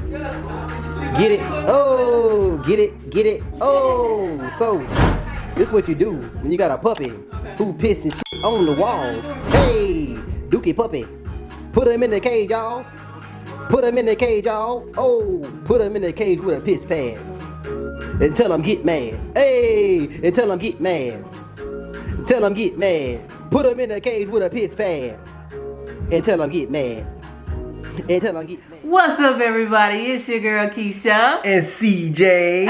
Get it. Oh, get it. Get it. Oh, so this is what you do when you got a puppy who piss and shit on the walls. Hey, Dookie puppy. Put him in the cage, y'all. Put him in the cage, y'all. Oh, put him in the cage with a piss pad. And tell him get mad. Hey, and tell him get mad. Tell him get mad. Put him in the cage with a piss pad. And tell him get mad. And tell him get mad. What's up, everybody? It's your girl Keisha and CJ.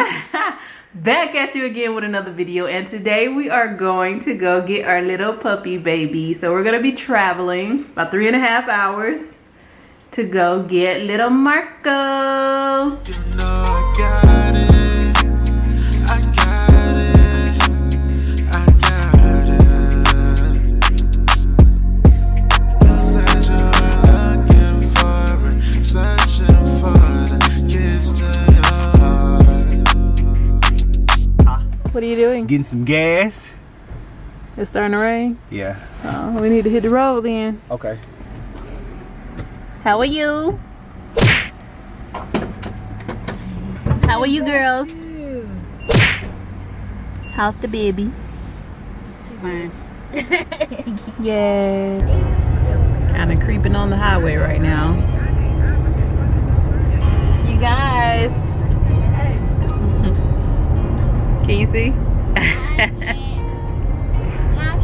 Back at you again with another video, and today we are going to go get our little puppy baby. So we're gonna be traveling about 3.5 hours to go get little Marco. You know I got it. I got it. I got it. You said you were looking for it, searching for the keys to your heart. What are you doing? Getting some gas. It's starting to rain? Yeah. Oh, we need to hit the road then. Okay. How are you? How are you girls? How's the baby? Fine. Yay. Kind of creeping on the highway right now. You guys. Can you see?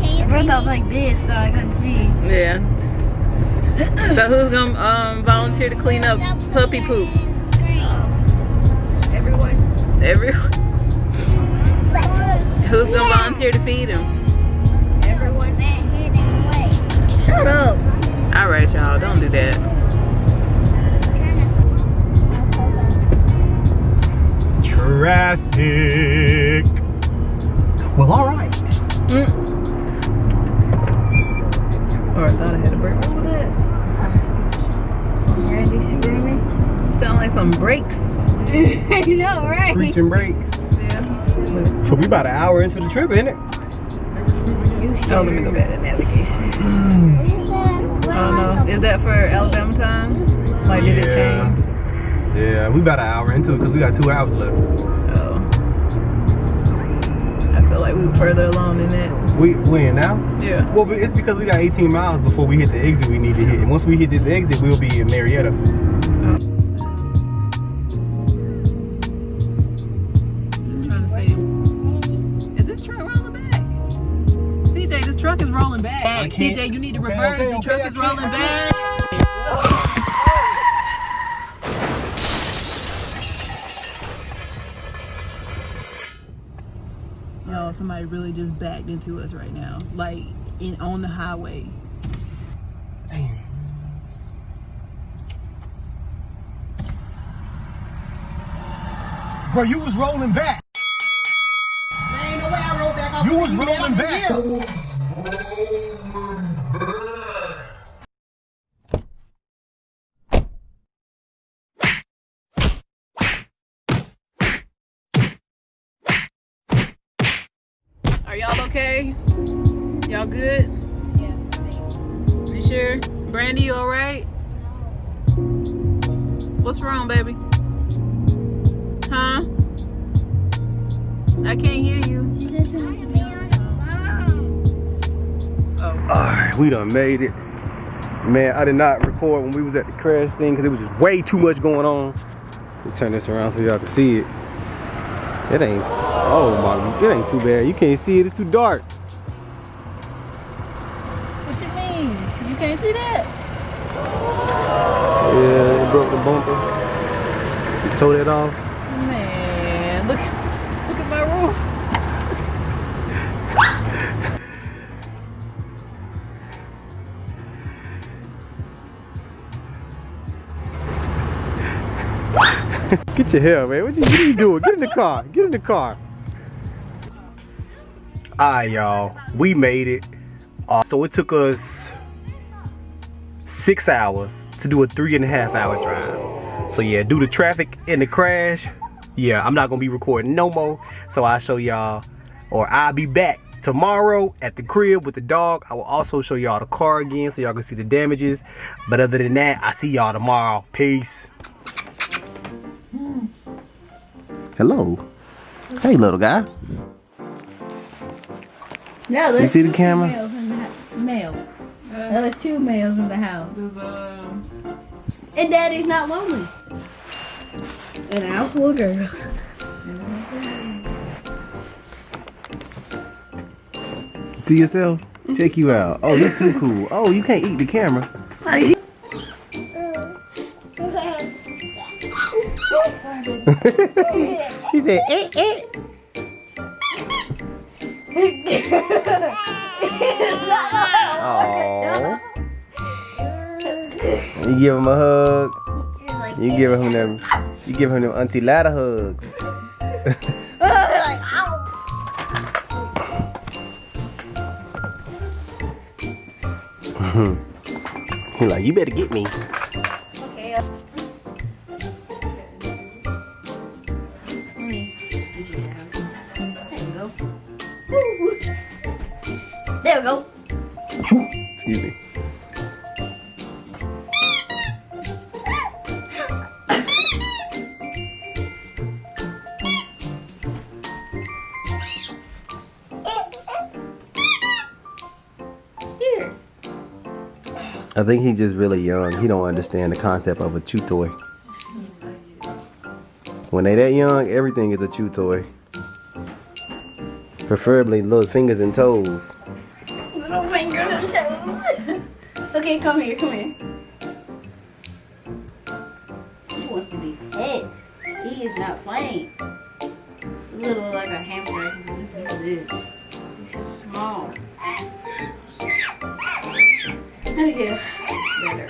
It broke up like this, so I couldn't see. Yeah. So who's gonna volunteer to clean up puppy poop? Everyone. Everyone. Who's gonna volunteer to feed him? Everyone. Shut up. All right, y'all. Don't do that. Traffic. Well, all right. Or I thought I had a break. What was that? Randy screaming. Sound like some brakes. I know, right? Screeching brakes. Yeah. So we about an hour into the trip, ain't it? Oh, let me go back to navigation. I don't know. Is that for Alabama time? Like, did it change? Yeah, we about an hour into it because we got 2 hours left. Oh. I feel like we were further along than that. We in now? Yeah. Well, it's because we got 18 miles before we hit the exit we need to hit. And once we hit this exit, we'll be in Marietta. Oh. Just trying to see. Is this truck rolling back? CJ, this truck is rolling back. CJ, you need to reverse. The truck is rolling back. Yo, somebody really just backed into us right now, like on the highway. Damn. Bro, you was rolling back. There ain't no way I rolled back. You was rolling back. Are y'all okay? Y'all good? Yeah. You sure? Brandy, you alright? What's wrong, baby? Huh? I can't hear you. Oh. Alright, we done made it. Man, I did not record when we was at the crash thing because it was just way too much going on. Let's turn this around so y'all can see it. It ain't, oh my, it ain't too bad. You can't see it, it's too dark. What you mean? You can't see that? Yeah, it broke the bumper. You tore that off. Man, look at my roof. Get your hair, man. What you doing? Get in the car. Get in the car. Alright, y'all. We made it. So it took us 6 hours to do a 3.5 hour drive. So yeah, due to traffic and the crash, yeah, I'm not gonna be recording no more. So I'll show y'all, or I'll be back tomorrow at the crib with the dog. I will also show y'all the car again so y'all can see the damages. But other than that, I see y'all tomorrow. Peace. Hello. Hey, little guy. No, there's You see the two camera? Males in the males. There's 2 males in the house. And Daddy's not lonely. And a house full of girls. See yourself? Check you out. Oh, you're too cool. Oh, you can't eat the camera. He said, eh, eh. Aww. You give him a hug. You give him them Auntie Ladder hugs. He's like, you better get me. Okay. There we go. Excuse me. Here. I think he's just really young. He don't understand the concept of a chew toy. When they that young, everything is a chew toy. Preferably little fingers and toes. Little fingers and toes. Okay, come here, come here. He wants to be pet. He is not playing. He's a little like a hamster. Look at this. This is small. Okay. Better.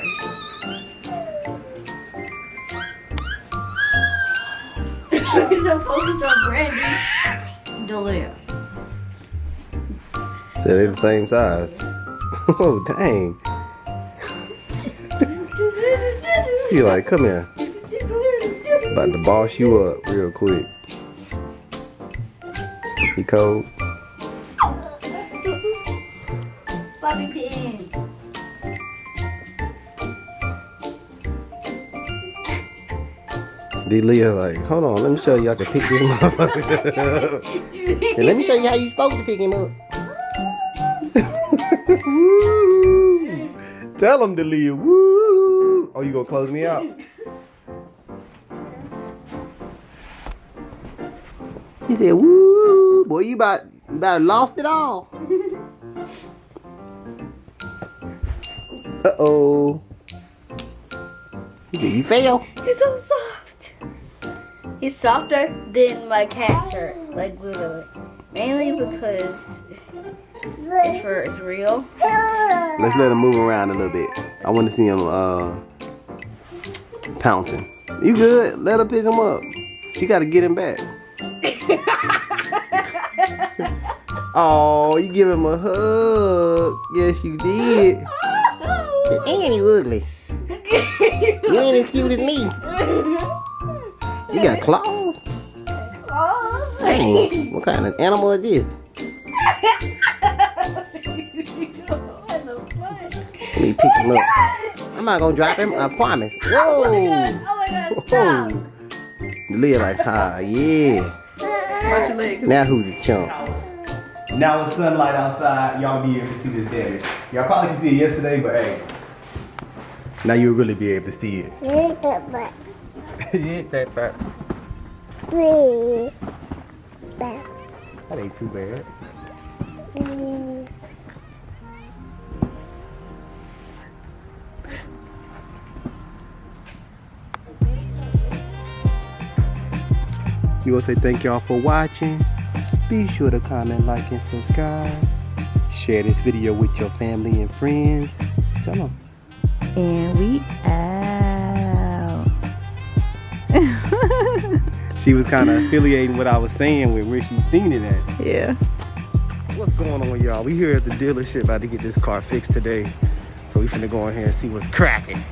He's so focused on Brandy. Delia. So they're the same size. Oh, dang. She like, come here. About to boss you up real quick. He cold. Bobby pin. Leah like, hold on, let me show you I can pick this motherfucker up. And let me show you how you supposed to pick him up. Woo! Tell him, Delia. Woo! Oh, you gonna close me out? He said, woo! Boy, you about lost it all. Uh-oh. He said, you fail. He's so soft. He's softer than my cat shirt, like literally. Mainly because his fur is real. Let's let him move around a little bit. I want to see him pouncing. You good? Let her pick him up. She got to get him back. Oh, you give him a hug. Yes, you did. And you ugly. You ain't as cute as me. You got claws? Dang, what kind of animal is this? Let me pick him up. I'm not gonna drop him, I promise. Whoa! Oh my god, stop. Leah like, ah, yeah. Watch your leg. Now who's the chump? Now with sunlight outside, y'all be able to see this damage. Y'all probably can see it yesterday, but hey. Now you'll really be able to see it. Hit that back. That ain't too bad. You want to say thank y'all for watching. Be sure to comment, like, and subscribe. Share this video with your family and friends. Tell them. And we out. She was kind of affiliating what I was saying with where she seen it at. Yeah. What's going on, y'all? We here at the dealership about to get this car fixed today. So we finna go in here and see what's cracking.